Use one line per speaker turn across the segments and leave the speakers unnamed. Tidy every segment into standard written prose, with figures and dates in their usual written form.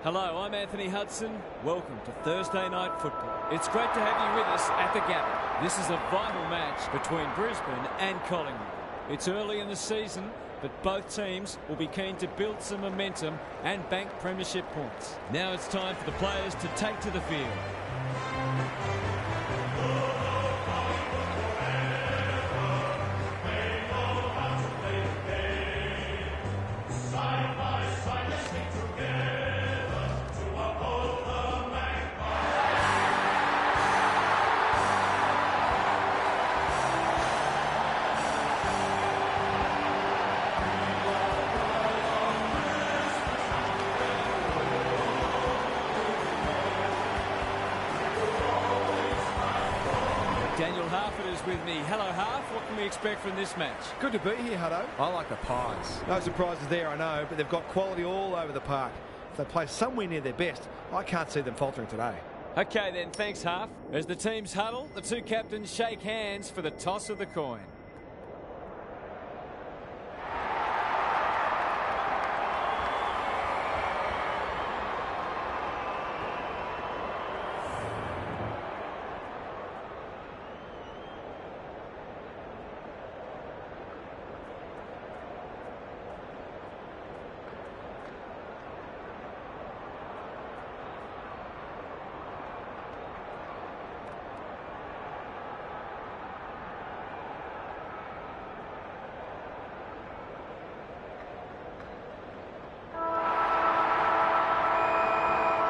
Hello, I'm Anthony Hudson. Welcome to Thursday Night Football. It's great to have you with us at the Gabba. This is a vital match between Brisbane and Collingwood. It's early in the season, but both teams will be keen to build some momentum and bank premiership points. Now it's time for the players to take to the field. Daniel Harford is with me. Hello, Harf. What can we expect from this match?
Good to be here, Hutto.
I like the Pies.
No surprises there, I know, but they've got quality all over the park. If they play somewhere near their best, I can't see them faltering today.
Okay then, thanks, Harf. As the teams huddle, the two captains shake hands for the toss of the coin.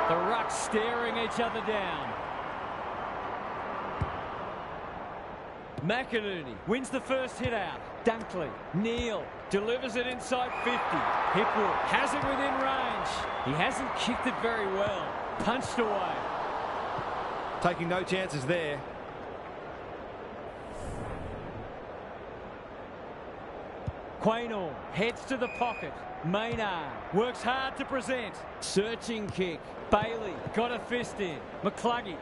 The rucks staring each other down. McInerney wins the first hit out. Dunkley, Neal, delivers it inside 50. Hipwood has it within range. He hasn't kicked it very well. Punched away.
Taking no chances there.
Quaynor heads to the pocket. Maynard works hard to present. Searching kick. Bailey got a fist in. McCluggage.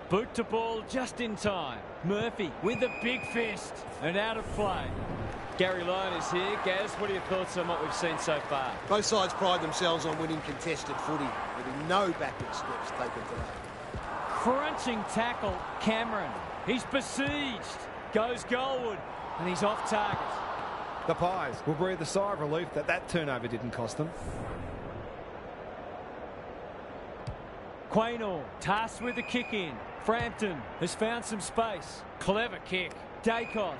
Boot to ball just in time. Murphy with a big fist and out of play. Gary Lyon is here. Gaz, what are your thoughts on what we've seen so far?
Both sides pride themselves on winning contested footy. There'll be no backward steps taken today.
Crunching tackle, Cameron. He's besieged. Goes Goldwood and he's off target.
The Pies will breathe a sigh of relief that turnover didn't cost them.
Quaynor tasked with the kick in. Frampton has found some space. Clever kick. Dacos.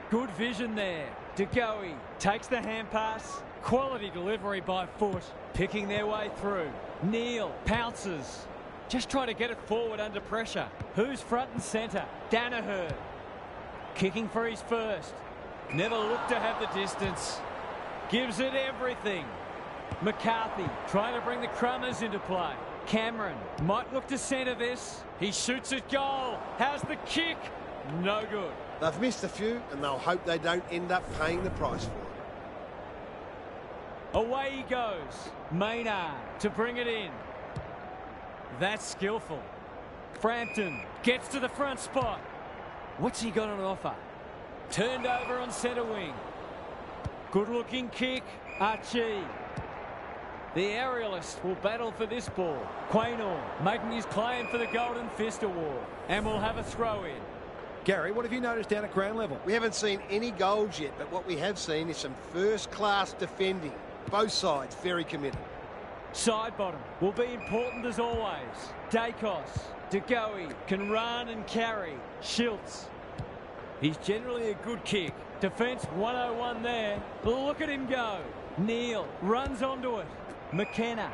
Good vision there. DeGoey takes the hand pass. Quality delivery by foot. Picking their way through. Neal pounces. Just try to get it forward under pressure. Who's front and centre? Danaher. Kicking for his first. Never looked to have the distance. Gives it everything. McCarthy trying to bring the Crummers into play. Cameron might look to centre this. He shoots at goal. How's the kick? No good.
They've missed a few and they'll hope they don't end up paying the price for it.
Away he goes. Maynard to bring it in. That's skillful. Frampton gets to the front spot. What's he got on offer? Turned over on centre wing. Good looking kick. Archie. The aerialist will battle for this ball. Quaynor making his claim for the Golden Fist Award. And we'll have a throw in.
Gary, what have you noticed down at ground level?
We haven't seen any goals yet, but what we have seen is some first-class defending. Both sides very committed.
Side bottom will be important as always. Dacos. DeGoey can run and carry. Schiltz. He's generally a good kick. Defence 101 there. Look at him go. Neal runs onto it. McKenna.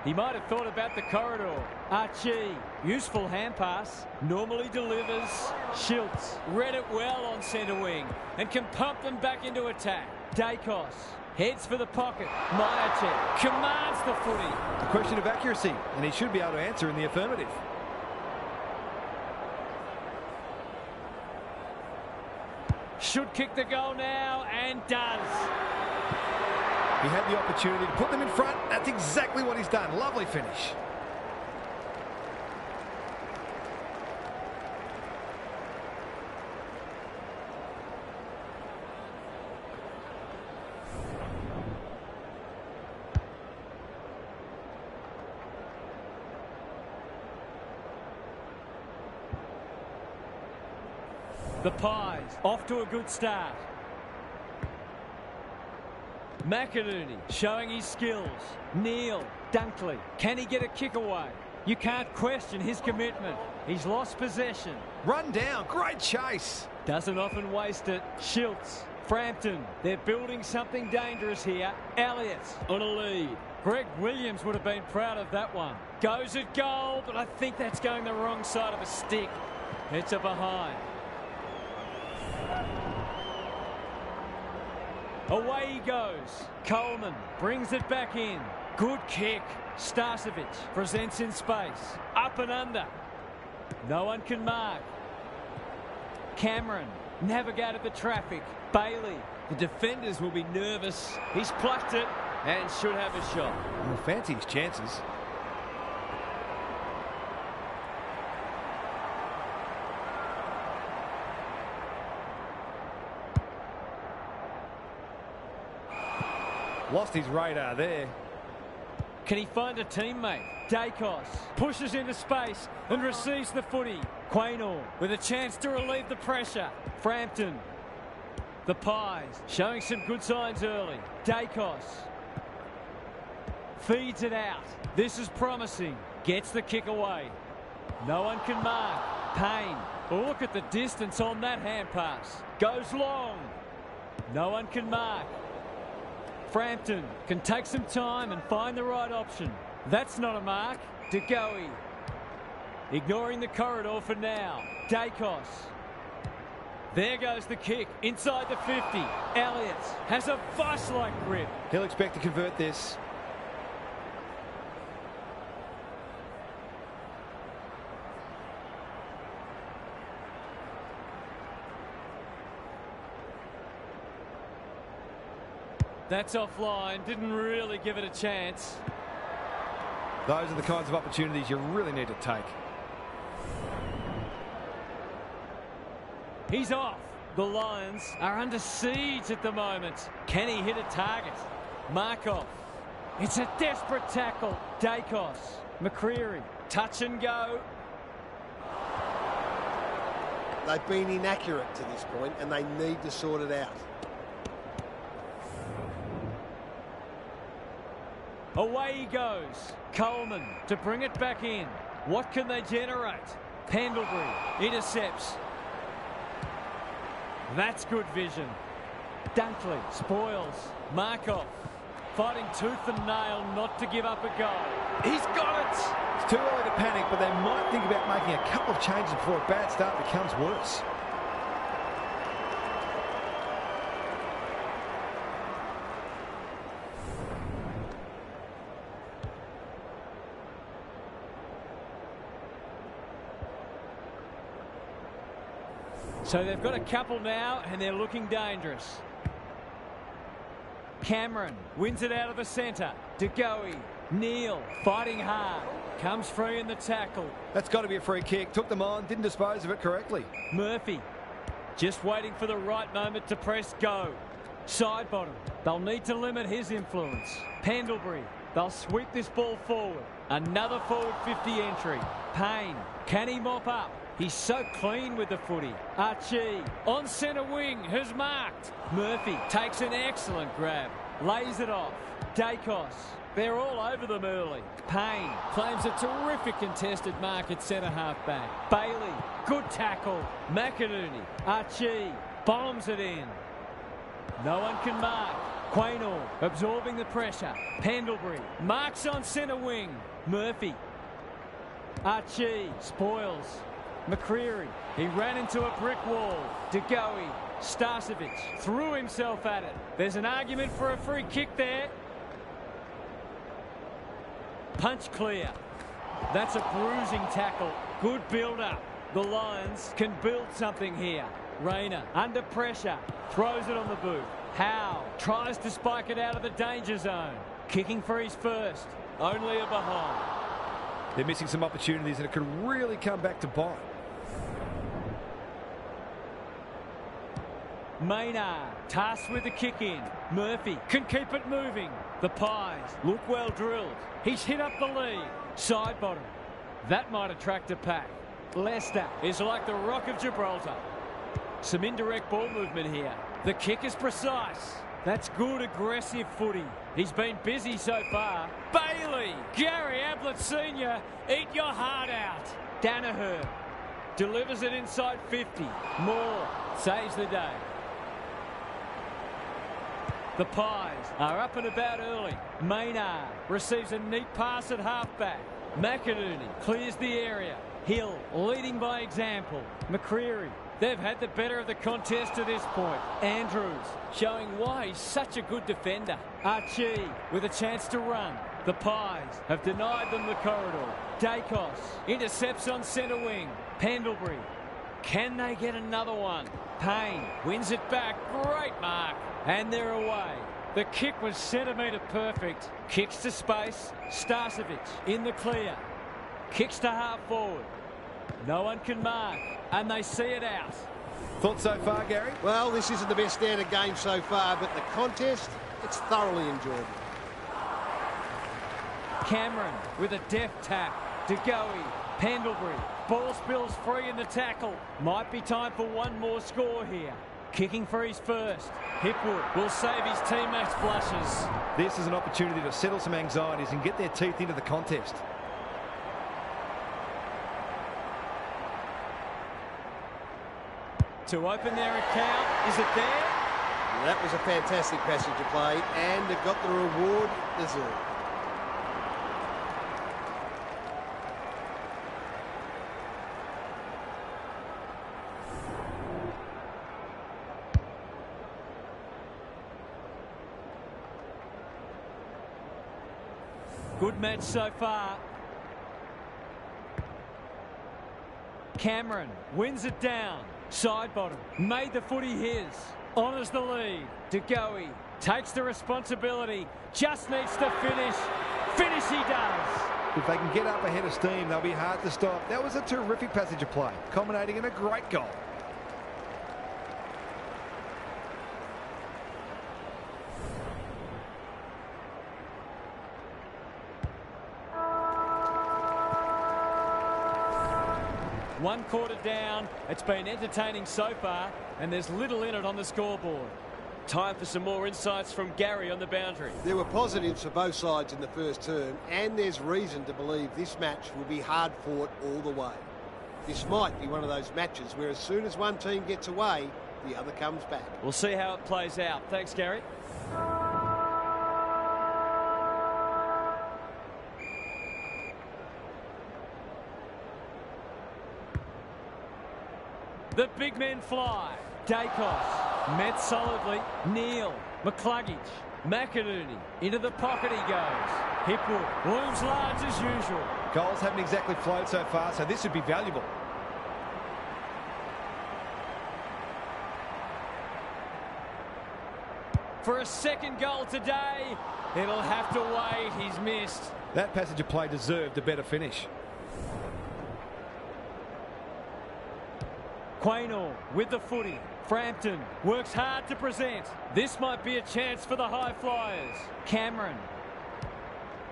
He might have thought about the corridor. Archie. Useful hand pass. Normally delivers. Schiltz. Read it well on centre wing and can pump them back into attack. Dacos. Heads for the pocket. Myercheck commands the footy.
A question of accuracy, and he should be able to answer in the affirmative.
Should kick the goal now, and does.
He had the opportunity to put them in front. That's exactly what he's done. Lovely finish.
The Pies off to a good start. McInerney showing his skills. Neal, Dunkley. Can he get a kick away? You can't question his commitment. He's lost possession.
Run down. Great chase.
Doesn't often waste it. Schiltz. Frampton. They're building something dangerous here. Elliott on a lead. Greg Williams would have been proud of that one. Goes at goal, but I think that's going the wrong side of a stick. It's a behind. Away he goes. Coleman brings it back in. Good kick. Starcevic presents in space. Up and under. No one can mark. Cameron navigated the traffic. Bailey. The defenders will be nervous. He's plucked it and should have a shot.
Well, fancy his chances. Lost his radar there.
Can he find a teammate? Dacos pushes into space and receives the footy. Quaynor with a chance to relieve the pressure. Frampton. The Pies showing some good signs early. Dacos feeds it out. This is promising. Gets the kick away. No one can mark. Payne. Look at the distance on that hand pass. Goes long. No one can mark. Frampton can take some time and find the right option. That's not a mark. De Goey ignoring the corridor for now. Dacos. There goes the kick inside the 50. Elliott has a vice-like grip.
He'll expect to convert this.
That's offline. Didn't really give it a chance.
Those are the kinds of opportunities you really need to take.
He's off. The Lions are under siege at the moment. Can he hit a target? Markov. It's a desperate tackle. Dacos. McCreary. Touch and go.
They've been inaccurate to this point and they need to sort it out.
Away he goes. Coleman to bring it back in. What can they generate? Pendlebury intercepts. That's good vision. Dunkley spoils. Markov fighting tooth and nail not to give up a goal. He's got it.
It's too early to panic, but they might think about making a couple of changes before a bad start becomes worse.
So they've got a couple now and they're looking dangerous. Cameron wins it out of the centre. De Goey. Neal fighting hard. Comes free in the tackle.
That's got to be a free kick. Took them on, didn't dispose of it correctly.
Murphy just waiting for the right moment to press go. Side bottom. They'll need to limit his influence. Pendlebury. They'll sweep this ball forward. Another forward 50 entry. Payne. Can he mop up? He's so clean with the footy. Archie on centre wing has marked. Murphy takes an excellent grab. Lays it off. Dacos. They're all over them early. Payne claims a terrific contested mark at centre half back. Bailey. Good tackle. McInerney. Archie bombs it in. No one can mark. Quaynor absorbing the pressure. Pendlebury marks on centre wing. Murphy. Archie spoils. McCreary. He ran into a brick wall. De Goey. Starcevic threw himself at it. There's an argument for a free kick there. Punch clear. That's a bruising tackle. Good build-up. The Lions can build something here. Rayner under pressure. Throws it on the boot. Howe tries to spike it out of the danger zone. Kicking for his first. Only a behind.
They're missing some opportunities and it could really come back to bite.
Maynard tasked with the kick in. Murphy can keep it moving. The Pies look well drilled. He's hit up the lead. Side bottom. That might attract a pack. Leicester is like the Rock of Gibraltar. Some indirect ball movement here. The kick is precise. That's good, aggressive footy. He's been busy so far. Bailey, Gary Ablett Sr., eat your heart out. Danaher delivers it inside 50. Moore saves the day. The Pies are up and about early. Maynard receives a neat pass at halfback. McInerney clears the area. Hill leading by example. McCreery. They've had the better of the contest to this point. Andrews showing why he's such a good defender. Archie with a chance to run. The Pies have denied them the corridor. Dacos intercepts on centre wing. Pendlebury. Can they get another one? Payne wins it back. Great mark. And they're away. The kick was centimetre perfect. Kicks to space. Starcevic in the clear. Kicks to half forward. No one can mark. And they see it out.
Thoughts so far, Gary?
Well, this isn't the best standard game so far, but the contest, it's thoroughly enjoyable.
Cameron with a deft tap. DeGoey, Pendlebury. Ball spills free in the tackle. Might be time for one more score here. Kicking for his first. Hipwood will save his teammates' blushes.
This is an opportunity to settle some anxieties and get their teeth into the contest.
To open their account, is it there?
That was a fantastic passage of play, and it got the reward it deserved.
Good match so far. Cameron wins it down. Side bottom. Made the footy his. Honours the lead. DeGoey takes the responsibility. Just needs to finish. Finish he does.
If they can get up ahead of steam, they'll be hard to stop. That was a terrific passage of play, culminating in a great goal.
One quarter down. It's been entertaining so far, and there's little in it on the scoreboard. Time for some more insights from Gary on the boundary.
There were positives for both sides in the first term, and there's reason to believe this match will be hard fought all the way. This might be one of those matches where as soon as one team gets away, the other comes back.
We'll see how it plays out. Thanks, Gary. The big men fly. Dacos met solidly. Neal, McCluggage, McInerney into the pocket he goes. Hipwood looms large as usual.
Goals haven't exactly flowed so far, so this would be valuable.
For a second goal today, it'll have to wait. He's missed.
That passage of play deserved a better finish.
Quaynor with the footy. Frampton works hard to present. This might be a chance for the high flyers. Cameron.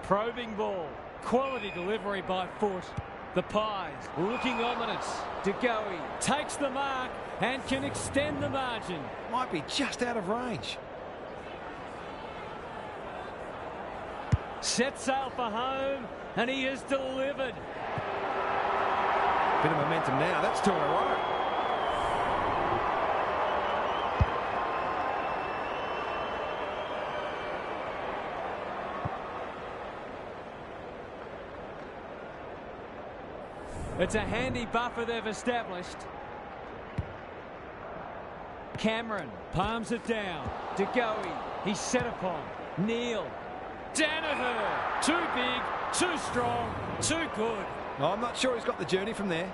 Probing ball. Quality delivery by foot. The Pies looking ominous. DeGoey takes the mark and can extend the margin.
Might be just out of range.
Set sail for home, and he has delivered.
Bit of momentum now. That's two in a row.
It's a handy buffer they've established. Cameron palms it down. DeGoey, he's set upon. Neal. Danaher. Too big, too strong, too good.
No, I'm not sure he's got the journey from there.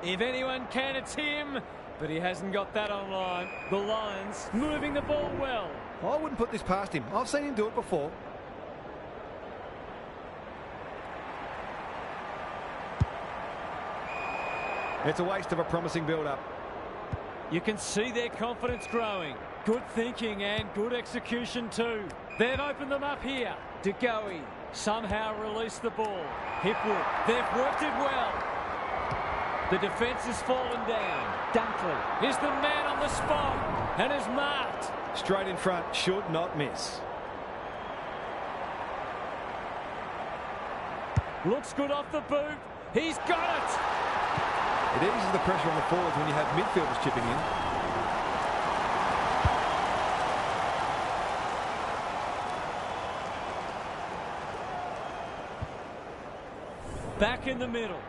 If anyone can, it's him. But he hasn't got that online. The Lions moving the ball well.
I wouldn't put this past him. I've seen him do it before. It's a waste of a promising build-up.
You can see their confidence growing. Good thinking and good execution too. They've opened them up here. De Goey somehow released the ball. Hipwood, they've worked it well. The defence has fallen down. Dunkley is the man on the spot and is marked.
Straight in front, should not miss.
Looks good off the boot. He's got it.
It eases the pressure on the forwards when you have midfielders chipping in.
Back in the middle.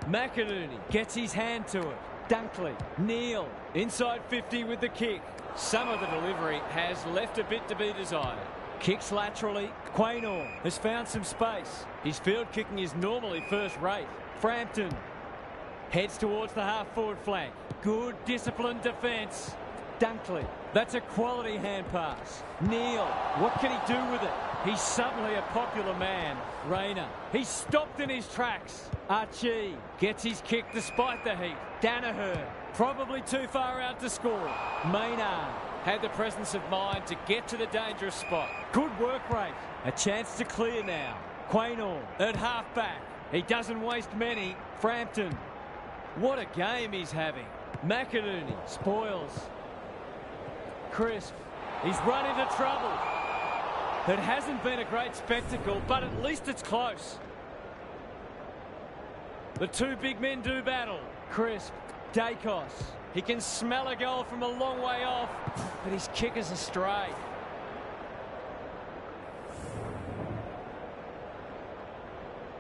McInerney gets his hand to it. Dunkley, Neal, inside 50 with the kick. Some of the delivery has left a bit to be desired. Kicks laterally. Quaynor has found some space. His field kicking is normally first rate. Frampton heads towards the half-forward flank. Good disciplined defence. Dunkley, that's a quality hand pass. Neal, what can he do with it? He's suddenly a popular man. Rayner, he's stopped in his tracks. Archie gets his kick despite the heat. Danaher, probably too far out to score. Maynard had the presence of mind to get to the dangerous spot. Good work rate. A chance to clear now. Quaynor at half-back. He doesn't waste many. Frampton, what a game he's having. McInerney spoils. Crisp, he's run into trouble. It hasn't been a great spectacle, but at least it's close. The two big men do battle. Crisp, Dacos. He can smell a goal from a long way off, but his kick is astray.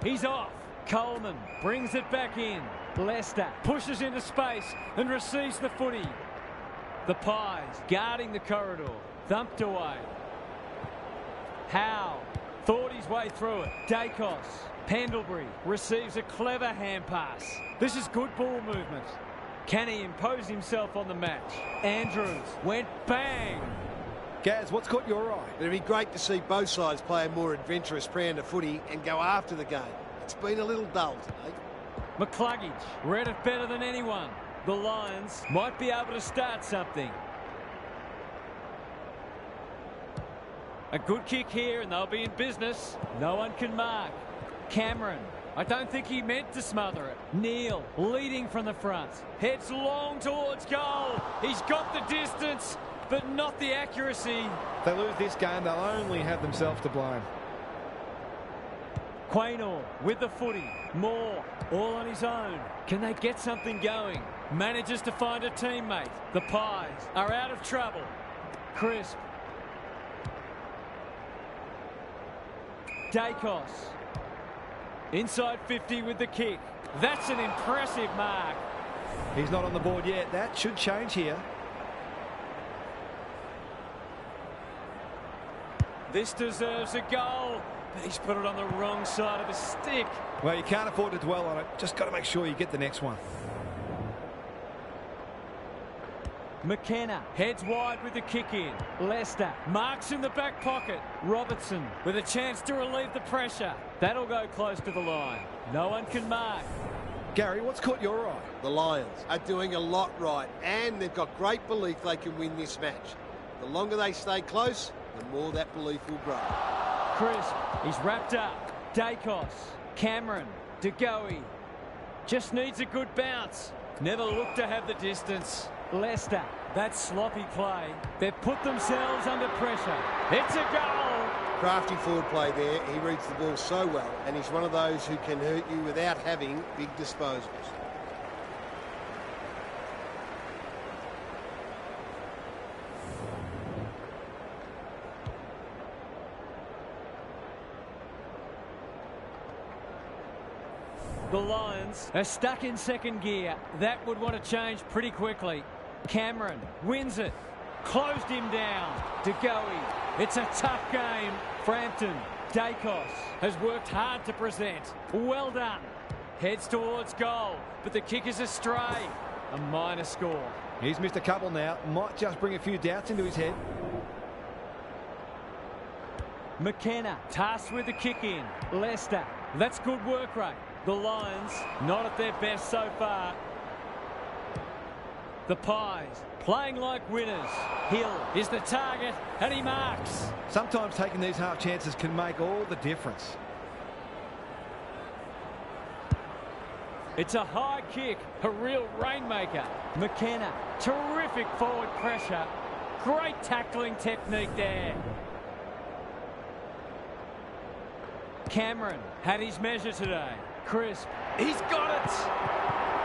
He's off. Coleman brings it back in. Lester pushes into space and receives the footy. The Pies guarding the corridor. Thumped away. Howe thought his way through it. Dacos. Pendlebury receives a clever hand pass. This is good ball movement. Can he impose himself on the match? Andrews went bang.
Gaz, what's caught your eye?
It'd be great to see both sides play a more adventurous brand of footy and go after the game. It's been a little dull today.
McCluggage read it better than anyone. The Lions might be able to start something. A good kick here and they'll be in business. No one can mark. Cameron, I don't think he meant to smother it. Neal leading from the front. Heads long towards goal. He's got the distance, but not the accuracy.
If they lose this game, they'll only have themselves to blame.
Quaynor with the footy. Moore all on his own. Can they get something going? Manages to find a teammate. The Pies are out of trouble. Crisp. Dacos. Inside 50 with the kick. That's an impressive mark.
He's not on the board yet. That should change here.
This deserves a goal, but he's put it on the wrong side of the stick.
Well, you can't afford to dwell on it. Just got to make sure you get the next one.
McKenna heads wide with the kick in. Lester marks in the back pocket. Robertson with a chance to relieve the pressure. That'll go close to the line. No one can mark.
Gary, what's caught your eye?
The Lions are doing a lot right, and they've got great belief they can win this match. The longer they stay close, the more that belief will grow.
Crisp, he's wrapped up. Dacos, Cameron, De Goey. Just needs a good bounce. Never looked to have the distance. Lester, that sloppy play. They've put themselves under pressure. It's a goal.
Crafty forward play there. He reads the ball so well, and he's one of those who can hurt you without having big disposals.
The Lions are stuck in second gear. That would want to change pretty quickly. Cameron wins it. Closed him down. De Goey. It's a tough game. Frampton. Dacos has worked hard to present. Well done. Heads towards goal, but the kick is astray. A minor score.
He's missed a couple now. Might just bring a few doubts into his head.
McKenna tasked with the kick in. Lester. That's good work rate. The Lions not at their best so far. The Pies playing like winners. Hill is the target and he marks.
Sometimes taking these half chances can make all the difference.
It's a high kick, a real rainmaker. McKenna, terrific forward pressure. Great tackling technique there. Cameron had his measure today. Crisp, he's got it.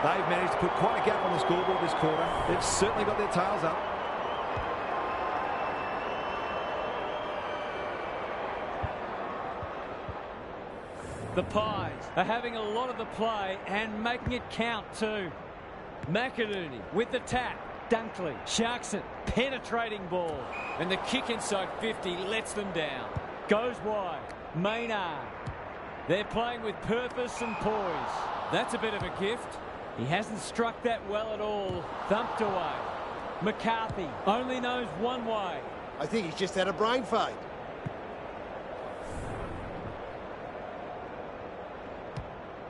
They've managed to put quite a gap on the scoreboard this quarter. They've certainly got their tails up.
The Pies are having a lot of the play and making it count too. McInerney with the tap. Dunkley sharks it. Penetrating ball. And the kick inside 50 lets them down. Goes wide. Maynard. They're playing with purpose and poise. That's a bit of a gift. He hasn't struck that well at all. Thumped away. McCarthy only knows one way.
I think he's just had a brain fade.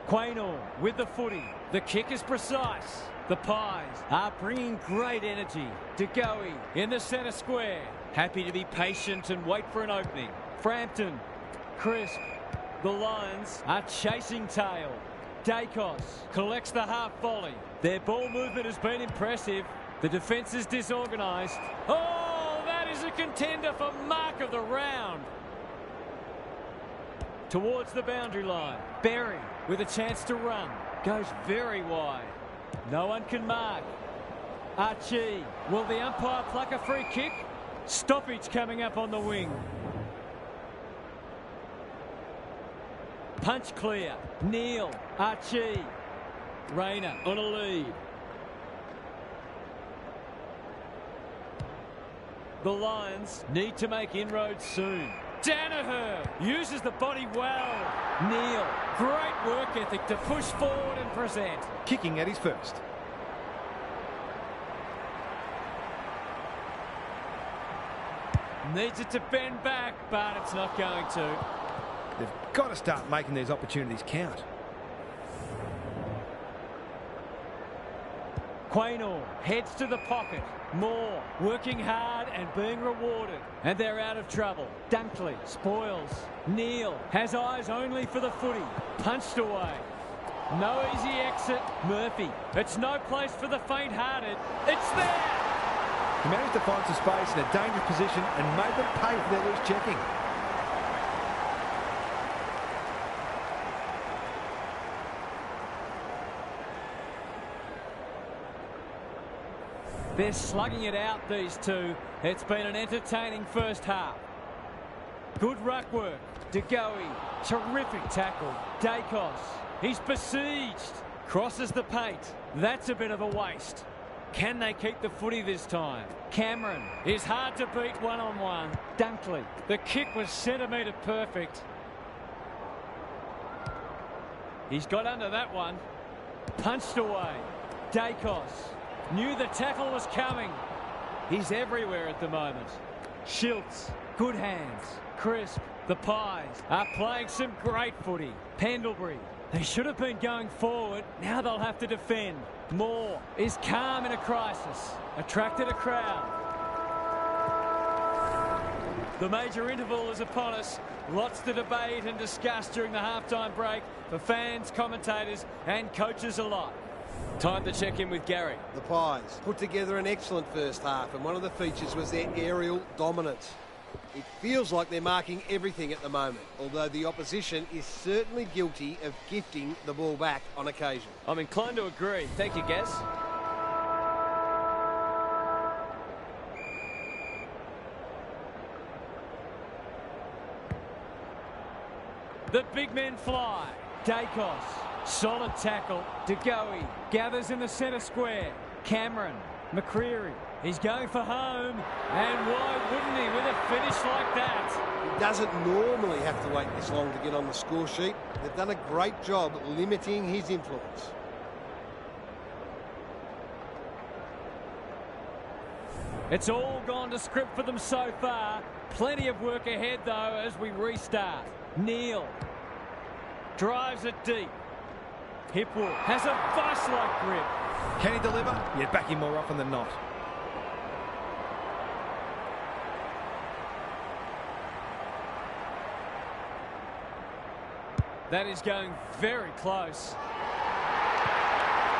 Quaynor with the footy. The kick is precise. The Pies are bringing great energy. DeGoey in the centre square. Happy to be patient and wait for an opening. Frampton. Crisp. The Lions are chasing tail. Dacos collects the half volley. Their ball movement has been impressive. The defence is disorganised. Oh, that is a contender for mark of the round. Towards the boundary line. Berry with a chance to run. Goes very wide. No one can mark. Archie. Will the umpire pluck a free kick? Stoppage coming up on the wing. Punch clear. Neal. Archie. Rayner on a lead. The Lions need to make inroads soon. Danaher uses the body well. Neal, great work ethic to push forward and present.
Kicking at his first.
Needs it to bend back, but it's not going to.
They've got to start making these opportunities count.
Quaynor heads to the pocket. Moore working hard and being rewarded. And they're out of trouble. Dunkley spoils. Neal has eyes only for the footy. Punched away. No easy exit. Murphy. It's no place for the faint-hearted. It's there!
He managed to find some space in a dangerous position and made them pay for their loose checking.
They're slugging it out, these two. It's been an entertaining first half. Good ruck work. DeGoey. Terrific tackle. Dacos. He's besieged. Crosses the paint. That's a bit of a waste. Can they keep the footy this time? Cameron is hard to beat one-on-one. Dunkley. The kick was centimetre perfect. He's got under that one. Punched away. Dacos. Knew the tackle was coming. He's everywhere at the moment. Schiltz. Good hands. Crisp. The Pies are playing some great footy. Pendlebury. They should have been going forward. Now they'll have to defend. Moore is calm in a crisis. Attracted a crowd. The major interval is upon us. Lots to debate and discuss during the halftime break for fans, commentators and coaches alike. Time to check in with Gary.
The Pies put together an excellent first half, and one of the features was their aerial dominance. It feels like they're marking everything at the moment, although the opposition is certainly guilty of gifting the ball back on occasion.
I'm inclined to agree. Thank you, Gaz. The big men fly. Dacos. Solid tackle. DeGoey gathers in the centre square. Cameron. McCreary. He's going for home. And why wouldn't he with a finish like that?
He doesn't normally have to wait this long to get on the score sheet. They've done a great job limiting his influence.
It's all gone to script for them so far. Plenty of work ahead, though, as we restart. Neal drives it deep. Hipwood has a vice-like grip.
Can he deliver? Yeah, back him more often than not.
That is going very close.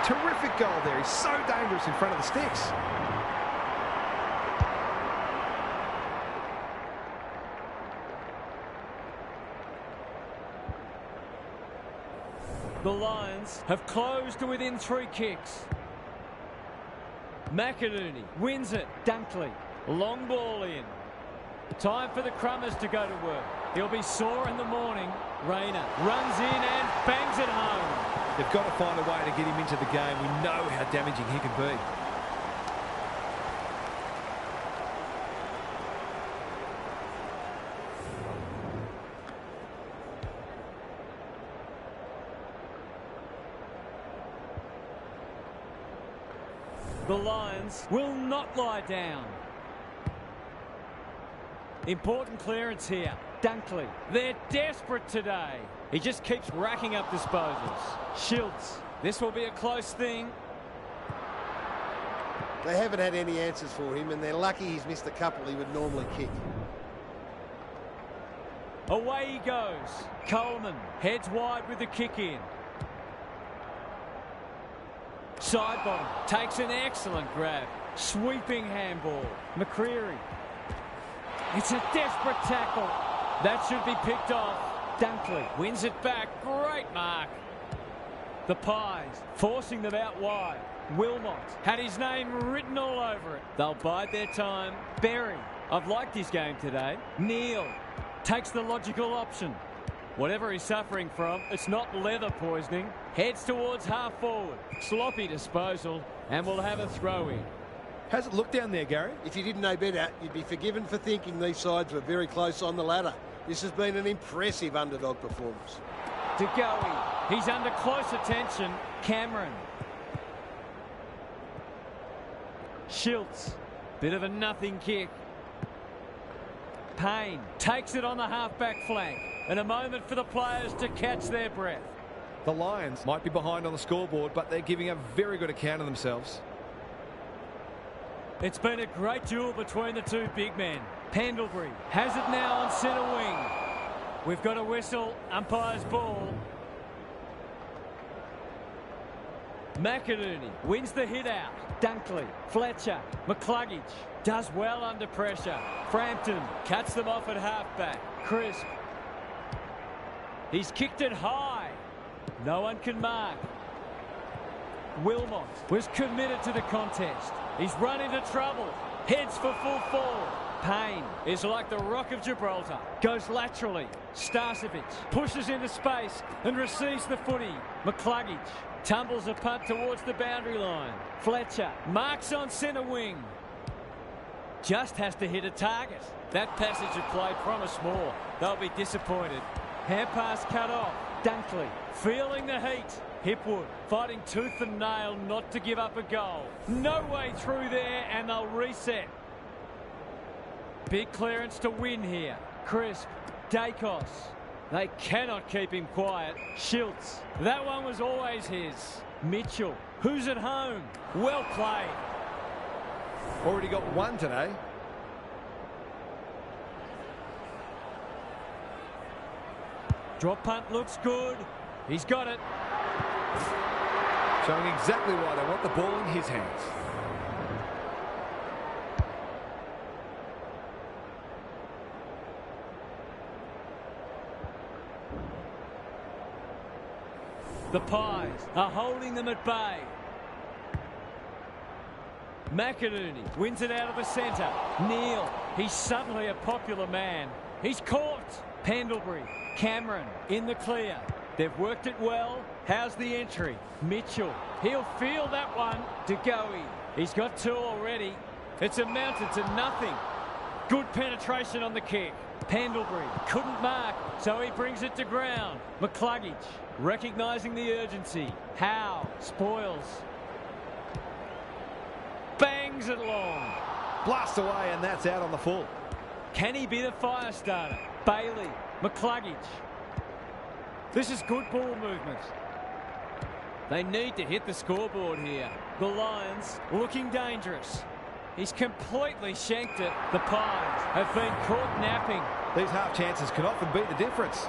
Terrific goal there. He's so dangerous in front of the sticks.
The Lions have closed to within 3 kicks. McInerney wins it. Dunkley. Long ball in. Time for the Crummers to go to work. He'll be sore in the morning. Rayner runs in and bangs it home.
They've got to find a way to get him into the game. We know how damaging he can be.
The Lions will not lie down. Important clearance here. Dunkley. They're desperate today. He just keeps racking up disposals. Schiltz. This will be a close thing.
They haven't had any answers for him, and they're lucky he's missed a couple he would normally kick.
Away he goes. Coleman heads wide with the kick in. Side bottom. Takes an excellent grab. Sweeping handball. McCreary. It's a desperate tackle. That should be picked off. Dunkley wins it back. Great mark. The Pies forcing them out wide. Wilmot had his name written all over it. They'll bide their time. Berry. I've liked his game today. Neal takes the logical option. Whatever he's suffering from, it's not leather poisoning. Heads towards half forward. Sloppy disposal, and we'll have a throw in.
How's it look down there, Gary?
If you didn't know better, you'd be forgiven for thinking these sides were very close on the ladder. This has been an impressive underdog performance.
DeGoey, he's under close attention. Cameron. Schiltz, bit of a nothing kick. Payne takes it on the half-back flank. And a moment for the players to catch their breath.
The Lions might be behind on the scoreboard, but they're giving a very good account of themselves.
It's been a great duel between the two big men. Pendlebury has it now on centre wing. We've got a whistle, umpire's ball. McInerney wins the hit out. Dunkley, Fletcher, McCluggage does well under pressure. Frampton cuts them off at halfback. Crisp. He's kicked it high. No one can mark. Wilmot was committed to the contest. He's run into trouble. Heads for full forward. Payne is like the Rock of Gibraltar. Goes laterally. Starcevic pushes into space and receives the footy. McCluggage tumbles a punt towards the boundary line. Fletcher marks on centre wing. Just has to hit a target. That passage of play promised more. They'll be disappointed. Hand pass cut off. Dunkley feeling the heat. Hipwood fighting tooth and nail not to give up a goal. No way through there, and they'll reset. Big clearance to win here. Crisp. Dacos. They cannot keep him quiet. Schiltz. That one was always his. Mitchell. Who's at home? Well played.
Already got one today.
Drop punt looks good. He's got it.
Showing exactly why they want the ball in his hands.
The Pies are holding them at bay. McInerney wins it out of the centre. Neal, he's suddenly a popular man. He's caught. Pendlebury, Cameron in the clear. They've worked it well. How's the entry? Mitchell, he'll feel that one. DeGoey, he's got two already. It's amounted to nothing. Good penetration on the kick. Pendlebury couldn't mark, so he brings it to ground. McCluggage recognising the urgency. Howe spoils. Bangs it long.
Blast away, and that's out on the full.
Can he be the fire starter? Bailey, McCluggage. This is good ball movement. They need to hit the scoreboard here. The Lions looking dangerous. He's completely shanked it. The Pies have been caught napping.
These half chances can often be the difference.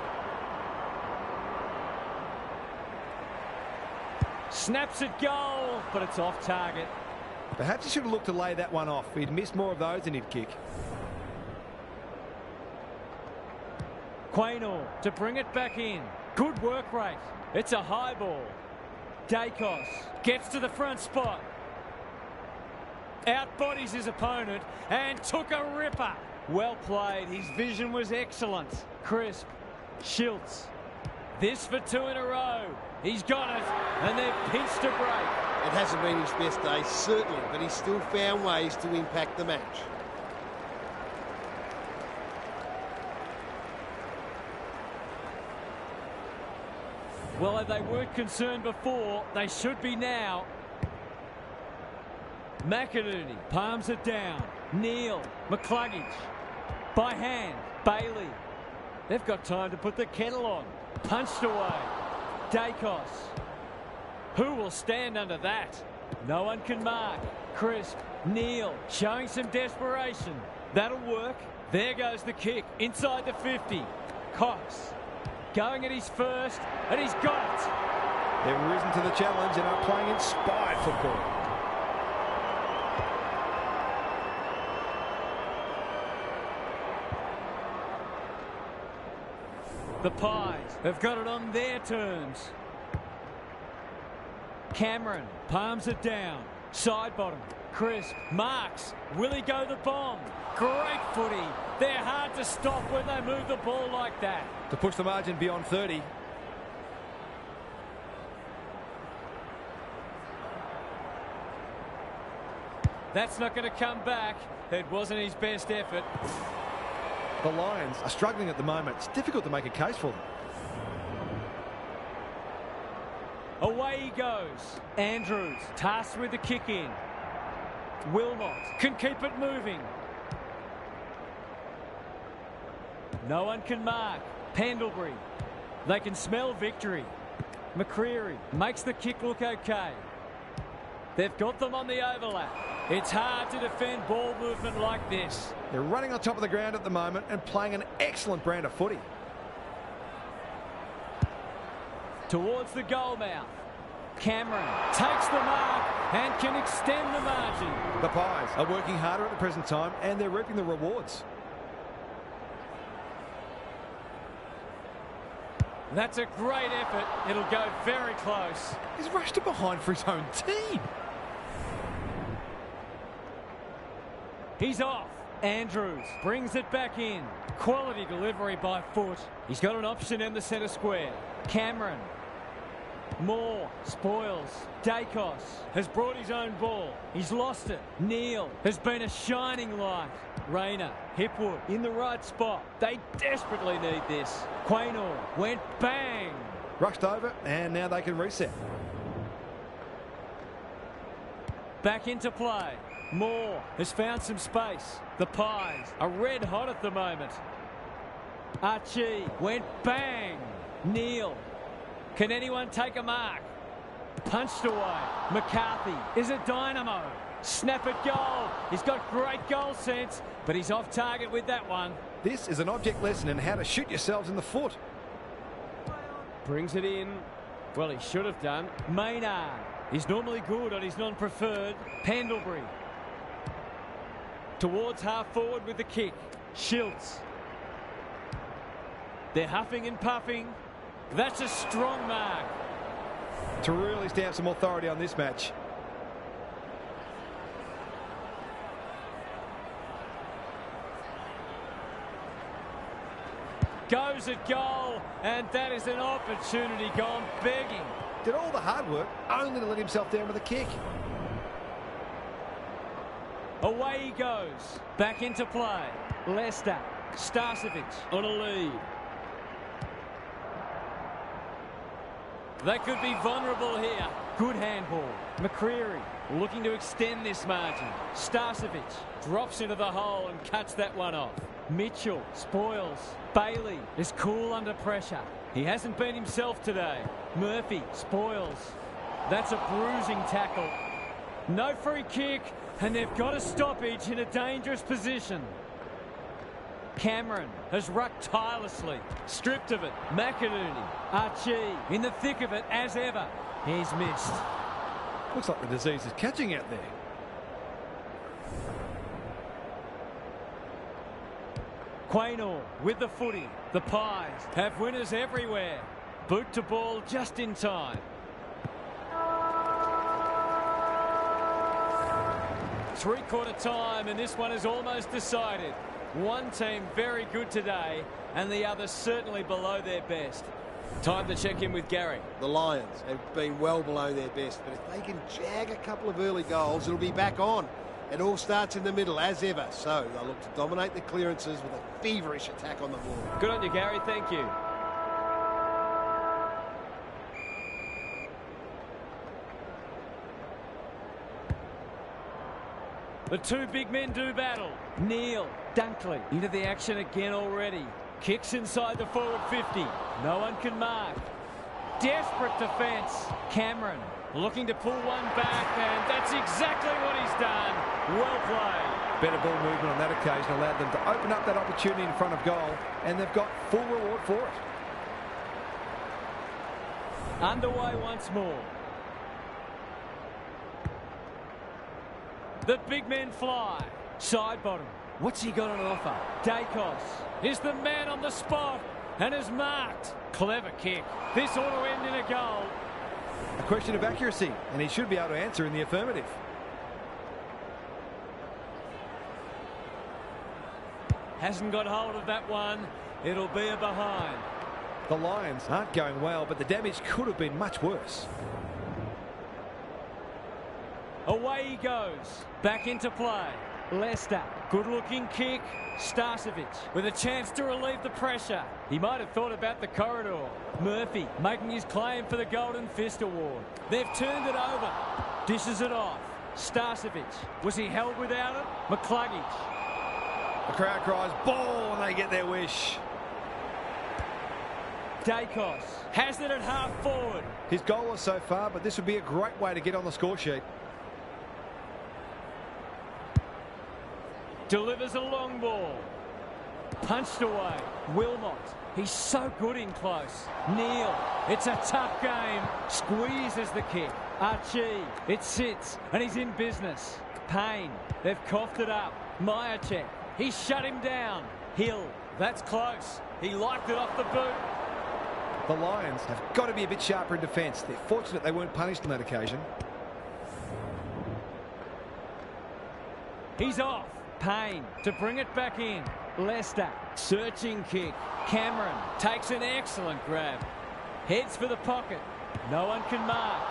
Snaps at goal, but it's off target.
Perhaps he should have looked to lay that one off. He'd missed more of those than he'd kick.
Quaynor to bring it back in. Good work rate. It's a high ball. Dacos gets to the front spot. Outbodies his opponent and took a ripper. Well played. His vision was excellent. Crisp. Schiltz. This for 2 in a row. He's got it, and they've pinched a break.
It hasn't been his best day, certainly, but he's still found ways to impact the match.
Well, if they weren't concerned before, they should be now. McInerney palms it down. Neal, McCluggage. By hand, Bailey. They've got time to put the kettle on. Punched away. Dacos. Who will stand under that? No one can mark. Crisp. Neal showing some desperation. That'll work. There goes the kick inside the 50. Cox going at his first, and he's got it.
They've risen to the challenge and are playing inspired football.
The Pies have got it on their terms. Cameron palms it down. Side bottom. Crisp marks. Will he go the bomb? Great footy. They're hard to stop when they move the ball like that.
To push the margin beyond 30.
That's not going to come back. It wasn't his best effort.
The Lions are struggling at the moment. It's difficult to make a case for them.
Away he goes. Andrews tasked with the kick in. Wilmot can keep it moving. No one can mark. Pendlebury. They can smell victory. McCreary makes the kick look okay. They've got them on the overlap. It's hard to defend ball movement like this.
They're running on top of the ground at the moment and playing an excellent brand of footy.
Towards the goal mouth. Cameron takes the mark and can extend the margin.
The Pies are working harder at the present time and they're reaping the rewards.
That's a great effort. It'll go very close.
He's rushed it behind for his own team.
He's off. Andrews brings it back in. Quality delivery by foot. He's got an option in the centre square. Cameron. Moore spoils. Dacos has brought his own ball. He's lost it. Neal has been a shining light. Rayner, Hipwood in the right spot. They desperately need this. Quaynor went bang.
Rushed over and now they can reset.
Back into play. Moore has found some space. The Pies are red hot at the moment. Archie went bang. Neal. Can anyone take a mark? Punched away. McCarthy is a dynamo. Snap at goal. He's got great goal sense, but he's off target with that one.
This is an object lesson in how to shoot yourselves in the foot.
Brings it in. Well, he should have done. Maynard is normally good on his non-preferred. Pendlebury. Towards half forward with the kick. Schiltz. They're huffing and puffing. That's a strong mark.
To really stamp some authority on this match.
Goes at goal, and that is an opportunity gone begging.
Did all the hard work only to let himself down with a kick.
Away he goes. Back into play. Leicester. Starcevic on a lead. They could be vulnerable here. Good handball. McCreary looking to extend this margin. Starcevic drops into the hole and cuts that one off. Mitchell spoils. Bailey is cool under pressure. He hasn't been himself today. Murphy spoils. That's a bruising tackle. No free kick, and they've got a stoppage in a dangerous position. Cameron has rucked tirelessly. Stripped of it. McInerney. Archie in the thick of it as ever. He's missed.
Looks like the disease is catching out there.
Quaynor with the footy. The Pies have winners everywhere. Boot to ball just in time. Three-quarter time, and this one is almost decided. One team very good today, and the other certainly below their best. Time to check in with Gary.
The Lions have been well below their best, but if they can jag a couple of early goals, it'll be back on. It all starts in the middle, as ever, so they'll look to dominate the clearances with a feverish attack on the ball.
Good on you, Gary. Thank you. The two big men do battle. Neal, Dunkley into the action again already. Kicks inside the forward 50. No one can mark. Desperate defence. Cameron looking to pull one back, and that's exactly what he's done. Well played.
Better ball movement on that occasion allowed them to open up that opportunity in front of goal, and they've got full reward for it.
Underway once more. The big men fly. Side bottom. What's he got on offer? Dacos is the man on the spot and is marked. Clever kick. This ought to end in a goal.
A question of accuracy, and he should be able to answer in the affirmative.
Hasn't got hold of that one. It'll be a behind.
The Lions aren't going well, but the damage could have been much worse.
Away he goes. Back into play. Leicester. Good-looking kick. Starcevic with a chance to relieve the pressure. He might have thought about the corridor. Murphy making his claim for the Golden Fist Award. They've turned it over. Dishes it off. Starcevic. Was he held without it? McCluggage.
The crowd cries ball and they get their wish.
Dacos has it at half forward.
His goalless so far, but this would be a great way to get on the score sheet.
Delivers a long ball. Punched away. Wilmot. He's so good in close. Neal. It's a tough game. Squeezes the kick. Archie. It sits and he's in business. Payne. They've coughed it up. Myercheck. He shut him down. Hill. That's close. He liked it off the boot.
The Lions have got to be a bit sharper in defence. They're fortunate they weren't punished on that occasion.
He's off. Payne to bring it back in. Leicester. Searching kick. Cameron takes an excellent grab. Heads for the pocket. No one can mark.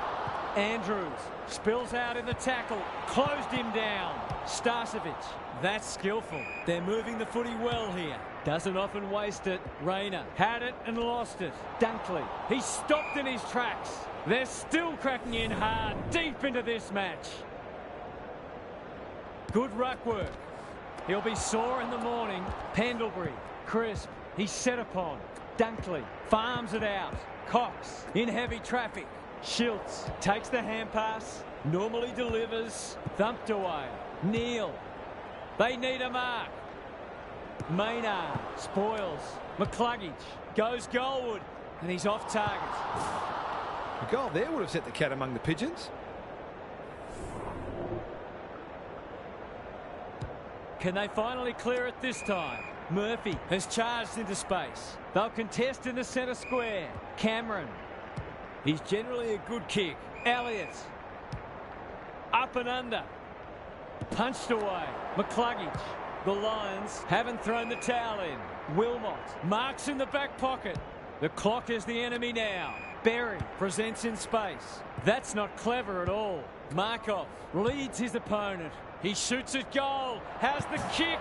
Andrews spills out in the tackle. Closed him down. Starcevic. That's skillful. They're moving the footy well here. Doesn't often waste it. Rayner had it and lost it. Dunkley. He stopped in his tracks. They're still cracking in hard deep into this match. Good ruck work. He'll be sore in the morning. Pendlebury. Crisp. He's set upon. Dunkley farms it out. Cox in heavy traffic. Schiltz takes the hand pass. Normally delivers. Thumped away. Neal. They need a mark. Maynard spoils. McCluggage goes goalward. And he's off target.
A goal there would have set the cat among the pigeons.
Can they finally clear it this time? Murphy has charged into space. They'll contest in the centre square. Cameron. He's generally a good kick. Elliott. Up and under. Punched away. McCluggage. The Lions haven't thrown the towel in. Wilmot marks in the back pocket. The clock is the enemy now. Berry presents in space. That's not clever at all. Markov leads his opponent. He shoots at goal. Has the kick.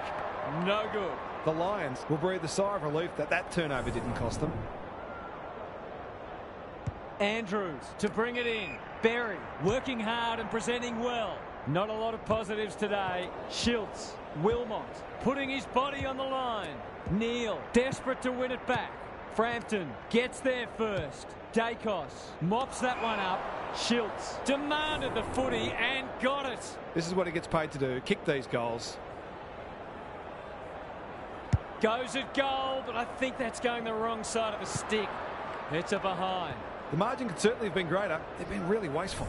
No good.
The Lions will breathe a sigh of relief that that turnover didn't cost them.
Andrews to bring it in. Berry working hard and presenting well. Not a lot of positives today. Schiltz. Wilmot putting his body on the line. Neal desperate to win it back. Frampton gets there first. Dacos mops that one up. Schiltz demanded the footy and got it.
This is what he gets paid to do, kick these goals.
Goes at goal, but I think that's going the wrong side of the stick. It's a behind.
The margin could certainly have been greater. They've been really wasteful.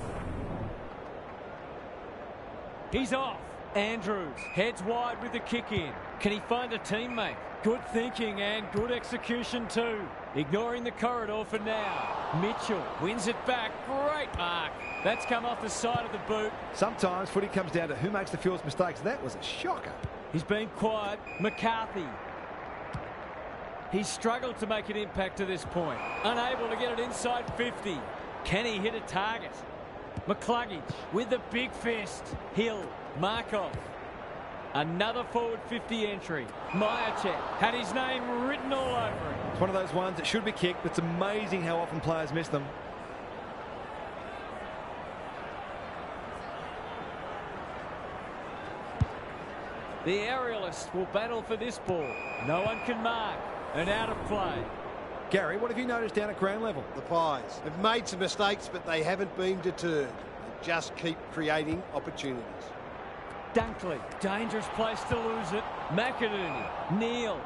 He's off. Andrews heads wide with the kick in. Can he find a teammate? Good thinking and good execution too. Ignoring the corridor for now. Mitchell wins it back. Great mark. That's come off the side of the boot.
Sometimes footy comes down to who makes the fewest mistakes. That was a shocker.
He's been quiet. McCarthy. He's struggled to make an impact to this point. Unable to get it inside 50. Can he hit a target? McCluggage with the big fist. Hill. Markov. Another forward 50 entry. Myercheck had his name written all over it.
It's one of those ones that should be kicked. It's amazing how often players miss them.
The aerialist will battle for this ball. No one can mark. And out of play.
Gary, what have you noticed down at ground level?
The Pies have made some mistakes, but they haven't been deterred. They just keep creating opportunities.
Dunkley, dangerous place to lose it. McInerney, Neal.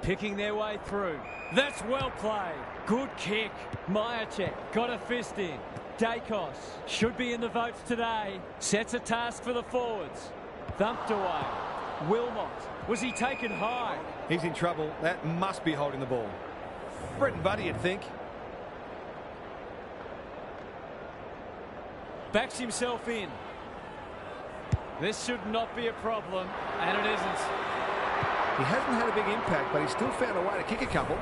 Picking their way through. That's well played. Good kick. Myercheck got a fist in. Dacos should be in the votes today. Sets a task for the forwards. Thumped away. Wilmot. Was he taken high?
He's in trouble. That must be holding the ball. Brett and Buddy, you'd think.
Backs himself in. This should not be a problem, and it isn't.
He hasn't had a big impact, but he's still found a way to kick a couple.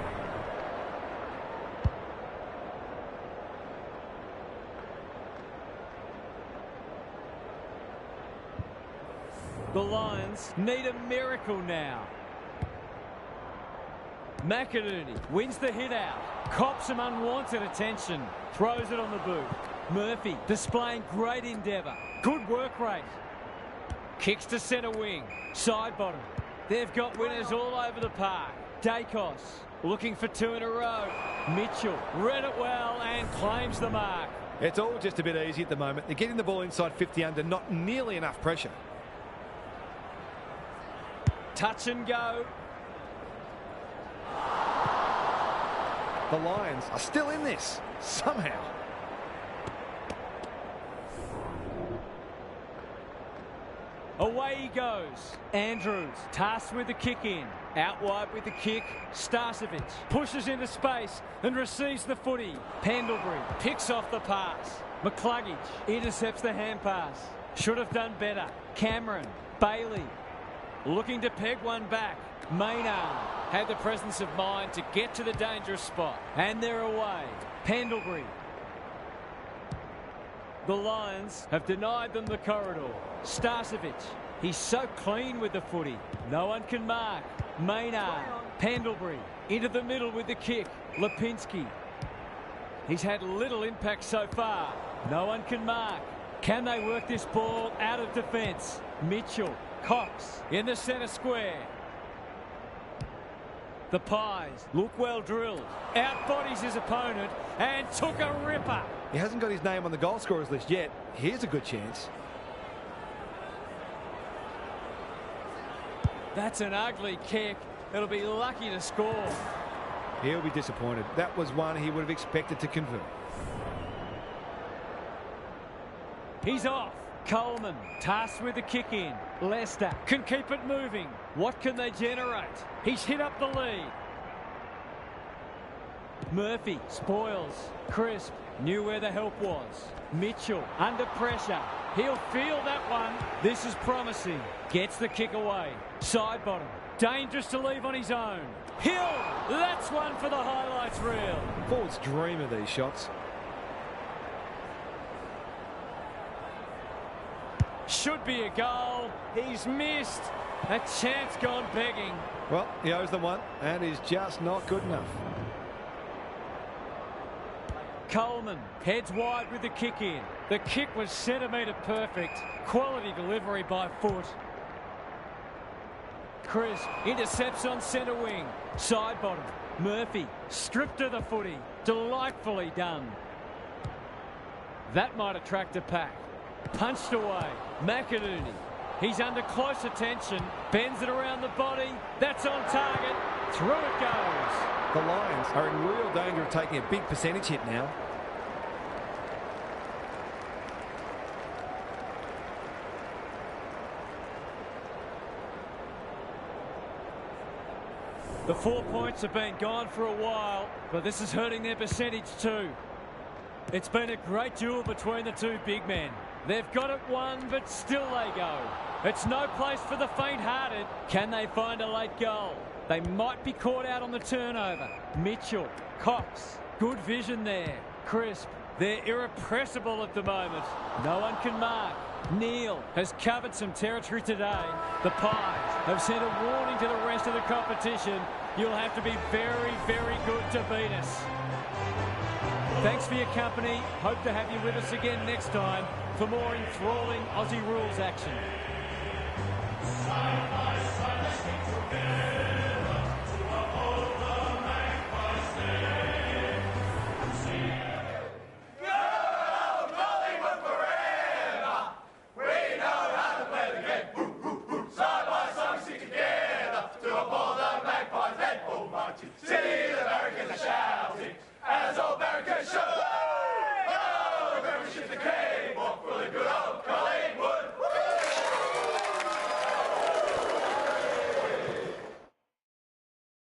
The Lions need a miracle now. McInerney wins the hit out. Cops some unwanted attention. Throws it on the boot. Murphy displaying great endeavour. Good work rate. Kicks to centre wing. Side bottom. They've got winners all over the park. Dacos looking for two in a row. Mitchell read it well and claims the mark.
It's all just a bit easy at the moment. They're getting the ball inside 50 under, not nearly enough pressure.
Touch and go.
The Lions are still in this, somehow.
Away he goes. Andrews tasked with the kick in. Out wide with the kick. Starcevic pushes into space and receives the footy. Pendlebury picks off the pass. McCluggage intercepts the hand pass. Should have done better. Cameron. Bailey. Looking to peg one back. Maynard had the presence of mind to get to the dangerous spot. And they're away. Pendlebury. The Lions have denied them the corridor. Starcevic. He's so clean with the footy. No one can mark. Maynard. Pendlebury. Into the middle with the kick. Lipinski. He's had little impact so far. No one can mark. Can they work this ball out of defence? Mitchell. Cox in the centre square. The Pies look well drilled. Outbodies his opponent and took a ripper.
He hasn't got his name on the goal scorers list yet. Here's a good chance.
That's an ugly kick. It'll be lucky to score.
He'll be disappointed. That was one he would have expected to convert.
He's off. Coleman tasked with the kick in. Leicester can keep it moving. What can they generate? He's hit up the lead. Murphy spoils. Crisp knew where the help was. Mitchell under pressure. He'll feel that one. This is promising. Gets the kick away. Side bottom. Dangerous to leave on his own. Hill. That's one for the highlights reel.
Forwards dream of these shots.
Should be a goal. He's missed. A chance gone begging.
Well, he owes them one, and is just not good enough.
Coleman heads wide with the kick in. The kick was centimetre perfect. Quality delivery by foot. Crisp intercepts on centre wing. Side bottom. Murphy stripped of the footy. Delightfully done. That might attract a pack. Punched away. McInerney. He's under close attention. Bends it around the body. That's on target. Through it goes.
The Lions are in real danger of taking a big percentage hit now.
The 4 points have been gone for a while, but this is hurting their percentage too. It's been a great duel between the two big men. They've got it won, but still they go. It's no place for the faint-hearted. Can they find a late goal? They might be caught out on the turnover. Mitchell, Cox, good vision there. Crisp, they're irrepressible at the moment. No one can mark. Neal has covered some territory today. The Pies have sent a warning to the rest of the competition. You'll have to be very, very good to beat us. Thanks for your company. Hope to have you with us again next time for more enthralling Aussie rules action.